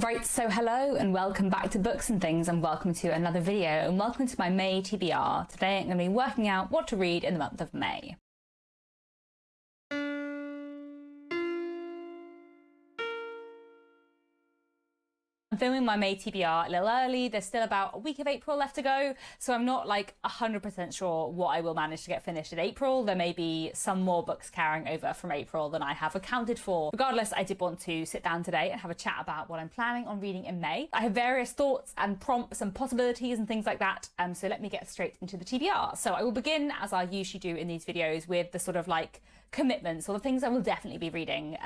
Right, so hello and welcome back to Books and Things, and welcome to another video, and welcome to my May TBR. Today I'm going to be working out what to read in the month of May. I'm filming my May TBR a little early. There's still about a week of April left to go, so I'm not like 100% sure what I will manage to get finished in April. There may be some more books carrying over from April than I have accounted for. Regardless, I did want to sit down today and have a chat about what I'm planning on reading in May. I have various thoughts and prompts and possibilities and things like that, so let me get straight into the TBR. So I will begin, as I usually do in these videos, with the sort of like commitments or the things I will definitely be reading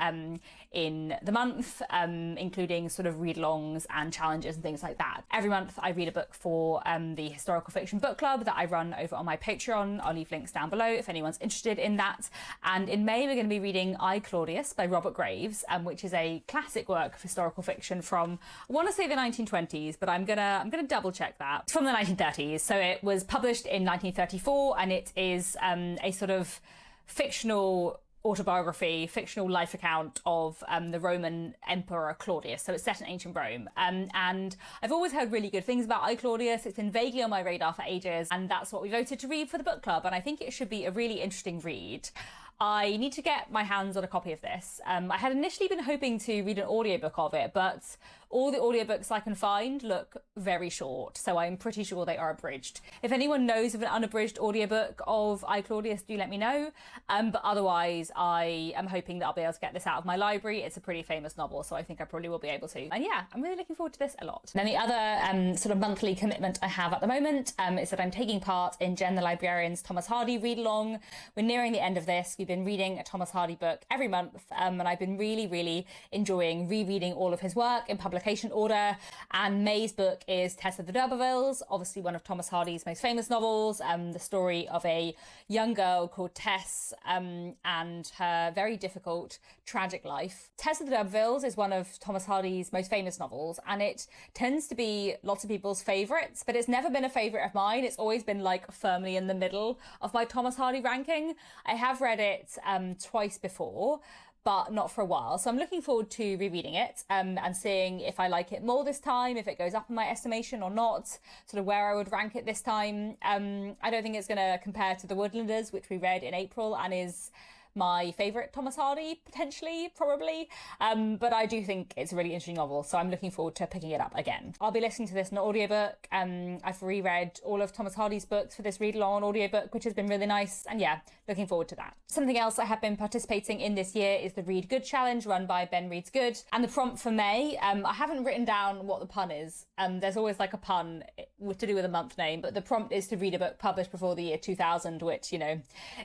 in the month, including sort of read-alongs and challenges and things like that. Every month I read a book for the historical fiction book club that I run over on my Patreon. I'll leave links down below if anyone's interested in that. And in May we're going to be reading I, Claudius by Robert Graves, which is a classic work of historical fiction from, I want to say the 1920s, but I'm gonna double check that. It's from the 1930s, so it was published in 1934, and it is a sort of fictional autobiography, fictional life account of the Roman Emperor Claudius. So it's set in ancient Rome. And I've always heard really good things about I, Claudius. It's been vaguely on my radar for ages, and that's what we voted to read for the book club. And I think it should be a really interesting read. I need to get my hands on a copy of this. I had initially been hoping to read an audiobook of it, but all the audiobooks I can find look very short, so I'm pretty sure they are abridged. If anyone knows of an unabridged audiobook of I, Claudius, do let me know. But otherwise, I am hoping that I'll be able to get this out of my library. It's a pretty famous novel, so I think I probably will be able to. And yeah, I'm really looking forward to this a lot. And then the other sort of monthly commitment I have at the moment is that I'm taking part in Jen the Librarian's Thomas Hardy Readalong. We're nearing the end of this. We've been reading a Thomas Hardy book every month, and I've been really enjoying rereading all of his work in publication order. And May's book is Tess of the D'Urbervilles, obviously one of Thomas Hardy's most famous novels, the story of a young girl called Tess and her very difficult, tragic life. Tess of the D'Urbervilles is one of Thomas Hardy's most famous novels, and it tends to be lots of people's favourites, but it's never been a favourite of mine. It's always been like firmly in the middle of my Thomas Hardy ranking. I have read it twice before, but not for a while. So I'm looking forward to rereading it and seeing if I like it more this time, if it goes up in my estimation or not, sort of where I would rank it this time. I don't think it's going to compare to The Woodlanders, which we read in April and is my favourite Thomas Hardy, potentially, probably. But I do think it's a really interesting novel, so I'm looking forward to picking it up again. I'll be listening to this in an audiobook. I've reread all of Thomas Hardy's books for this read-along audiobook, which has been really nice, and yeah, looking forward to that. Something else I have been participating in this year is the Read Good Challenge run by Ben Reads Good. And the prompt for May, I haven't written down what the pun is. There's always like a pun to do with a month name, but the prompt is to read a book published before the year 2000, which, you know,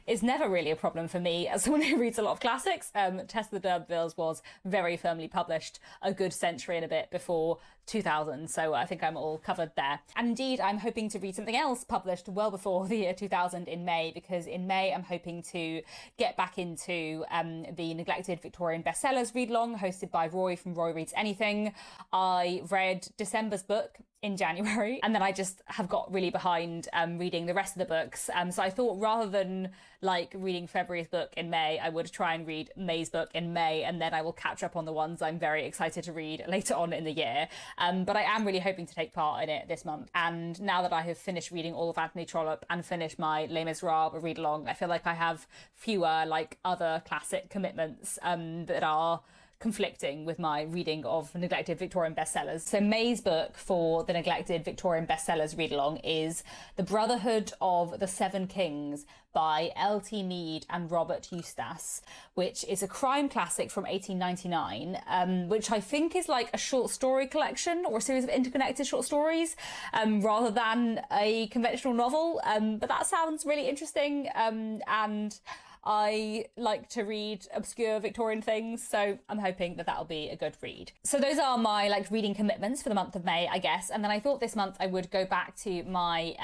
is never really a problem for me as someone who reads a lot of classics. Tess of the D'Urbervilles was very firmly published a good century and a bit before 2000, so I think I'm all covered there. And indeed, I'm hoping to read something else published well before the year 2000 in May, because in May I'm hoping to get back into the neglected Victorian Bestsellers read-along hosted by Roy from Roy Reads Anything. I read December's book in January, and then I just have got really behind reading the rest of the books. So I thought rather than like reading February's book in May, I would try and read May's book in May, and then I will catch up on the ones I'm very excited to read later on in the year. But I am really hoping to take part in it this month. And now that I have finished reading all of Anthony Trollope and finished my Les Miserables read along, I feel like I have fewer like other classic commitments that are conflicting with my reading of neglected Victorian bestsellers. So May's book for the neglected Victorian bestsellers read-along is The Brotherhood of the Seven Kings by L.T. Mead and Robert Eustace, which is a crime classic from 1899, which I think is like a short story collection or a series of interconnected short stories, rather than a conventional novel. But that sounds really interesting, and I like to read obscure Victorian things, so I'm hoping that that'll be a good read. So those are my like reading commitments for the month of May, I guess. And then I thought this month I would go back to my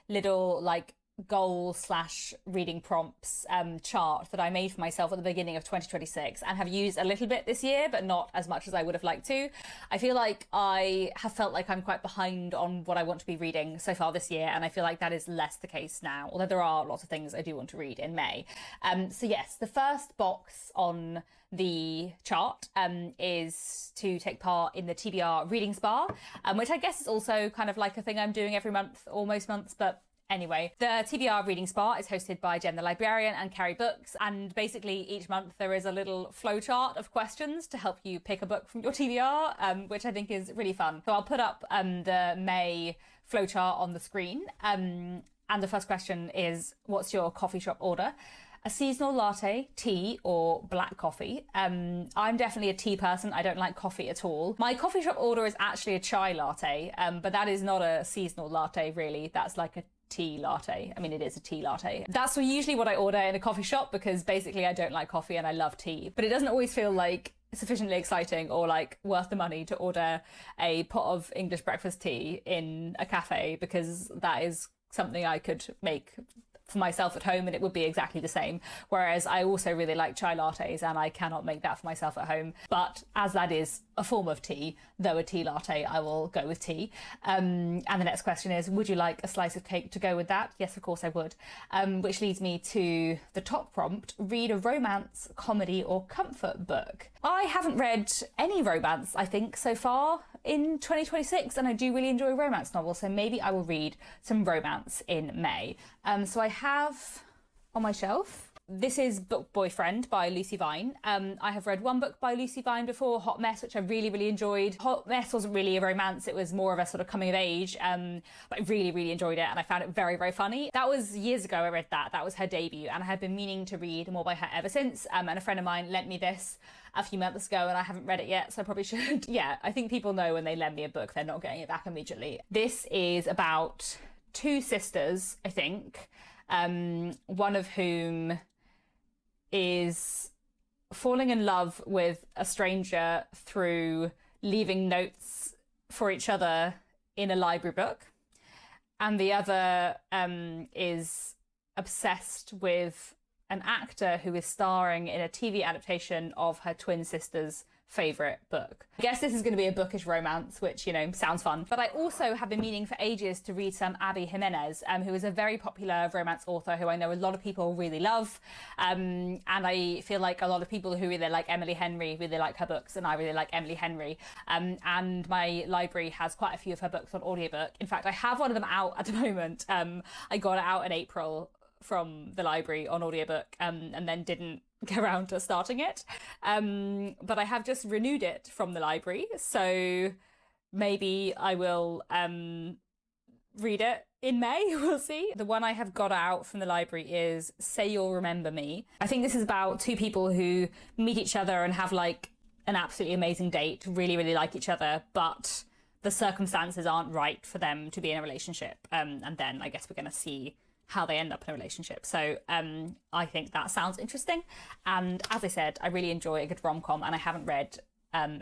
little like goal slash reading prompts chart that I made for myself at the beginning of 2026 and have used a little bit this year, but not as much as I would have liked to. I feel like I have felt like I'm quite behind on what I want to be reading so far this year, and I feel like that is less the case now, although there are lots of things I do want to read in May. So yes, the first box on the chart is to take part in the TBR Reading Spa, which I guess is also kind of like a thing I'm doing every month or most months, but anyway, the TBR Reading Spa is hosted by Jen the Librarian and Carrie Books, and basically each month there is a little flowchart of questions to help you pick a book from your TBR, which I think is really fun. So I'll put up the May flowchart on the screen, and the first question is, what's your coffee shop order? A seasonal latte, tea, or black coffee? I'm definitely a tea person. I don't like coffee at all. My coffee shop order is actually a chai latte, but that is not a seasonal latte really. That's like a tea latte. I mean, it is a tea latte. That's usually what I order in a coffee shop because basically I don't like coffee and I love tea, but it doesn't always feel like sufficiently exciting or like worth the money to order a pot of English breakfast tea in a cafe, because that is something I could make for myself at home and it would be exactly the same. Whereas I also really like chai lattes and I cannot make that for myself at home. But as that is a form of tea, though a tea latte, I will go with tea. And the next question is, would you like a slice of cake to go with that? Yes, of course I would. Which leads me to the top prompt, read a romance, comedy or comfort book. I haven't read any romance, I think, so far in 2026, and I do really enjoy romance novels, so maybe I will read some romance in May. So I have on my shelf, this is Book Boyfriend by Lucy Vine. I have read one book by Lucy Vine before, Hot Mess, which I really, really enjoyed. Hot Mess wasn't really a romance, it was more of a sort of coming of age, but I really, really enjoyed it and I found it very, very funny. That was years ago I read that. That was her debut and I have been meaning to read more by her ever since. And a friend of mine lent me this a few months ago and I haven't read it yet, so I probably should. Yeah, I think people know when they lend me a book, they're not getting it back immediately. This is about two sisters, I think, one of whom is falling in love with a stranger through leaving notes for each other in a library book, and the other is obsessed with an actor who is starring in a TV adaptation of her twin sister's favourite book. I guess this is going to be a bookish romance, which, you know, sounds fun. But I also have been meaning for ages to read some Abby Jimenez, who is a very popular romance author who I know a lot of people really love. And I feel like a lot of people who really like Emily Henry really like her books, and I really like Emily Henry. And my library has quite a few of her books on audiobook. In fact, I have one of them out at the moment. I got it out in April from the library on audiobook, and then didn't get around to starting it. But I have just renewed it from the library, so maybe I will read it in May. We'll see. The one I have got out from the library is Say You'll Remember Me. I think this is about two people who meet each other and have like an absolutely amazing date, really, really like each other, but the circumstances aren't right for them to be in a relationship. And then I guess we're going to see how they end up in a relationship. So I think that sounds interesting. And as I said, I really enjoy a good rom-com, and I haven't read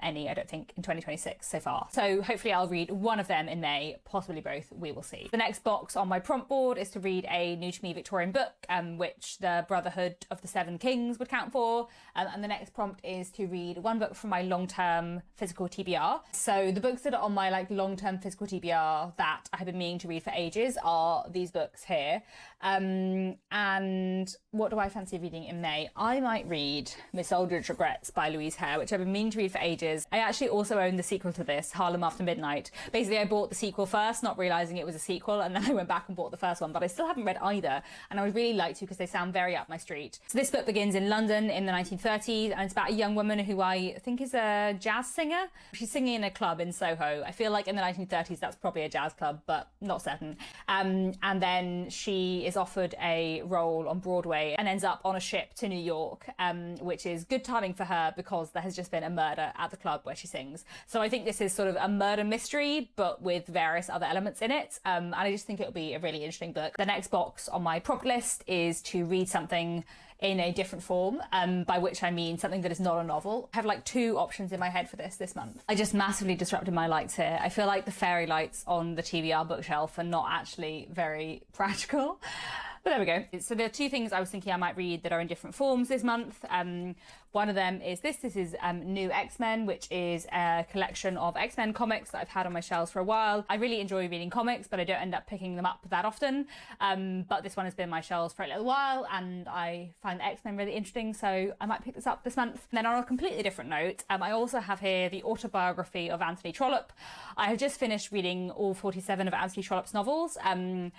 any, I don't think, in 2026 so far. So hopefully I'll read one of them in May, possibly both, we will see. The next box on my prompt board is to read a new to me Victorian book, which the Brotherhood of the Seven Kings would count for. And the next prompt is to read one book from my long-term physical TBR. So the books that are on my like long-term physical TBR that I have been meaning to read for ages are these books here. And what do I fancy reading in May? I might read Miss Aldridge Regrets by Louise Hare, which I've been meaning to read for ages. I actually also own the sequel to this, Harlem After Midnight. Basically, I bought the sequel first, not realising it was a sequel, and then I went back and bought the first one, but I still haven't read either, and I would really like to because they sound very up my street. So this book begins in London in the 1930s, and it's about a young woman who I think is a jazz singer. She's singing in a club in Soho. I feel like in the 1930s that's probably a jazz club, but not certain. And then she is offered a role on Broadway and ends up on a ship to New York, which is good timing for her because there has just been a murder at the club where she sings. So I think this is sort of a murder mystery, but with various other elements in it. And I just think it'll be a really interesting book. The next box on my prompt list is to read something in a different form, by which I mean something that is not a novel. I have like two options in my head for this month. I just massively disrupted my lights here. I feel like the fairy lights on the TBR bookshelf are not actually very practical. But there we go. So there are two things I was thinking I might read that are in different forms this month. One of them is this. This is New X-Men, which is a collection of X-Men comics that I've had on my shelves for a while. I really enjoy reading comics, but I don't end up picking them up that often. But this one has been on my shelves for a little while, and I find the X-Men really interesting, so I might pick this up this month. And then on a completely different note, I also have here the autobiography of Anthony Trollope. I have just finished reading all 47 of Anthony Trollope's novels, and,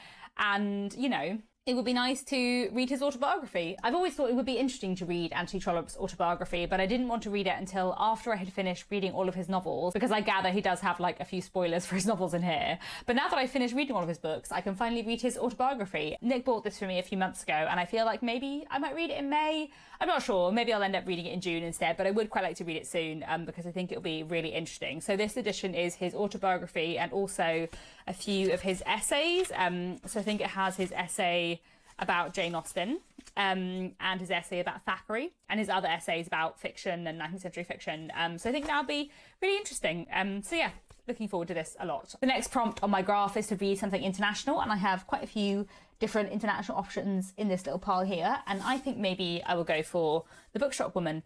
you know, it would be nice to read his autobiography. I've always thought it would be interesting to read Anthony Trollope's autobiography, but I didn't want to read it until after I had finished reading all of his novels, because I gather he does have like a few spoilers for his novels in here. But now that I've finished reading all of his books, I can finally read his autobiography. Nick bought this for me a few months ago, and I feel like maybe I might read it in May. I'm not sure, maybe I'll end up reading it in June instead, but I would quite like to read it soon, because I think it'll be really interesting. So this edition is his autobiography and also a few of his essays. So I think it has his essay about Jane Austen, and his essay about Thackeray, and his other essays about fiction and 19th century fiction. So I think that'll be really interesting. So yeah, looking forward to this a lot. The next prompt on my graph is to read something international, and I have quite a few different international options in this little pile here, and I think maybe I will go for The Bookshop Woman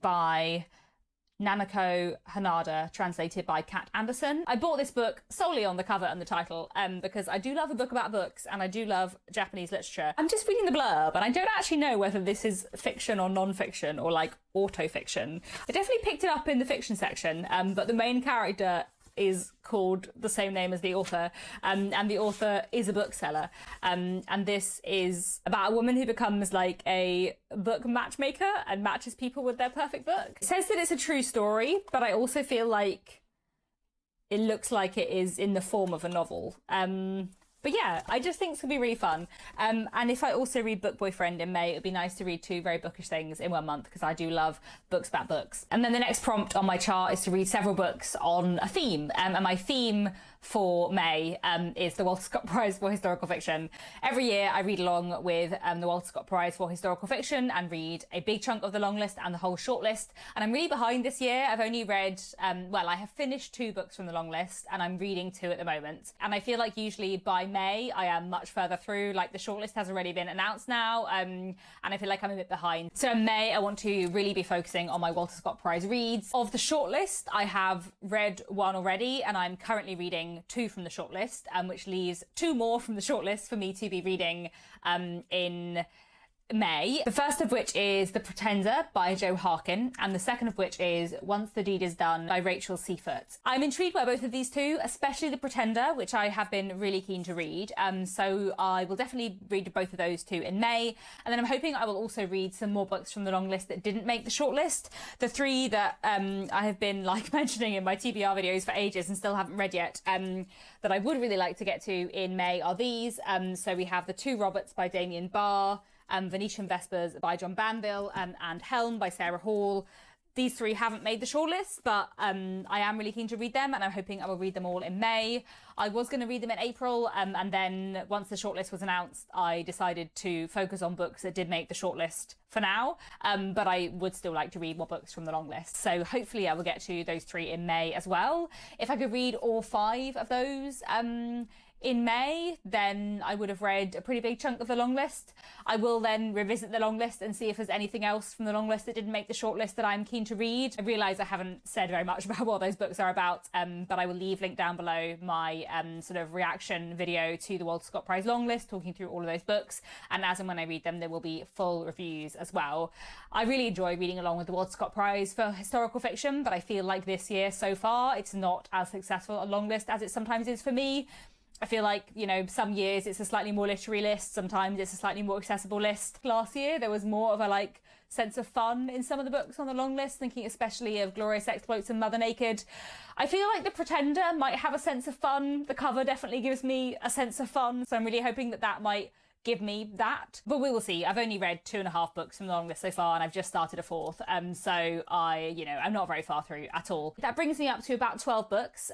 by Nanako Hanada, translated by Kat Anderson. I bought this book solely on the cover and the title, because I do love a book about books and I do love Japanese literature. I'm just reading the blurb and I don't actually know whether this is fiction or non-fiction or like auto-fiction. I definitely picked it up in the fiction section, but the main character is called the same name as the author, and the author is a bookseller, and this is about a woman who becomes like a book matchmaker and matches people with their perfect book. It says that it's a true story, but I also feel like it looks like it is in the form of a novel. But yeah, I just think it's gonna be really fun. And if I also read Book Boyfriend in May, it'd be nice to read two very bookish things in 1 month, because I do love books about books. And then the next prompt on my chart is to read several books on a theme. And my theme for May is the Walter Scott Prize for Historical Fiction. Every year I read along with the Walter Scott Prize for Historical Fiction and read a big chunk of the long list and the whole short list. And I'm really behind this year. I've only read, well, I have finished 2 books from the long list and I'm reading 2 at the moment. And I feel like usually by May I am much further through, like the shortlist has already been announced now, and I feel like I'm a bit behind. So in May I want to really be focusing on my Walter Scott Prize reads. Of the shortlist, I have read 1 already and I'm currently reading 2 from the shortlist, which leaves 2 more from the shortlist for me to be reading in May. The first of which is The Pretender by Jo Harkin, and the second of which is Once the Deed is Done by Rachel Seifert. I'm intrigued by both of these two, especially The Pretender, which I have been really keen to read. So I will definitely read both of those 2 in May. And then I'm hoping I will also read some more books from the long list that didn't make the shortlist. The 3 that I have been like mentioning in my TBR videos for ages and still haven't read yet, that I would really like to get to in May are these. So we have The Two Roberts by Damien Barr, Venetian Vespers by John Banville, and Helm by Sarah Hall. These 3 haven't made the shortlist, but I am really keen to read them, and I'm hoping I will read them all in May. I was going to read them in April, and then once the shortlist was announced, I decided to focus on books that did make the shortlist for now, but I would still like to read more books from the long list. So hopefully I will get to those 3 in May as well. If I could read all 5 of those in May, then I would have read a pretty big chunk of the long list. I will then revisit the long list and see if there's anything else from the long list that didn't make the short list that I'm keen to read. I realise I haven't said very much about what those books are about, but I will leave link down below my sort of reaction video to the Walter Scott Prize long list, talking through all of those books, and as and when I read them there will be full reviews as well. I really enjoy reading along with the Walter Scott Prize for Historical Fiction, but I feel like this year so far it's not as successful a long list as it sometimes is for me. I feel like, you know, some years it's a slightly more literary list, sometimes it's a slightly more accessible list. Last year there was more of a like sense of fun in some of the books on the long list, thinking especially of Glorious Exploits and Mother Naked. I feel like The Pretender might have a sense of fun. The cover definitely gives me a sense of fun, so I'm really hoping that that might give me that, but we will see. I've only read 2.5 books from the long list so far, and I've just started a 4th, so I'm not very far through at all. That brings me up to about 12 books,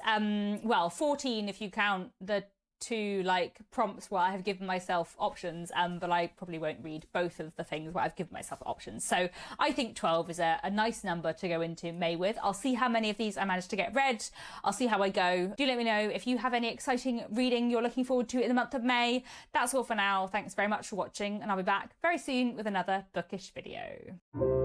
well 14 if you count the to like prompts where I have given myself options, but I probably won't read both of the things where I've given myself options. So I think 12 is a nice number to go into May with. I'll see how many of these I manage to get read. I'll see how I go. Do let me know if you have any exciting reading you're looking forward to in the month of May. That's all for now. Thanks very much for watching, and I'll be back very soon with another bookish video.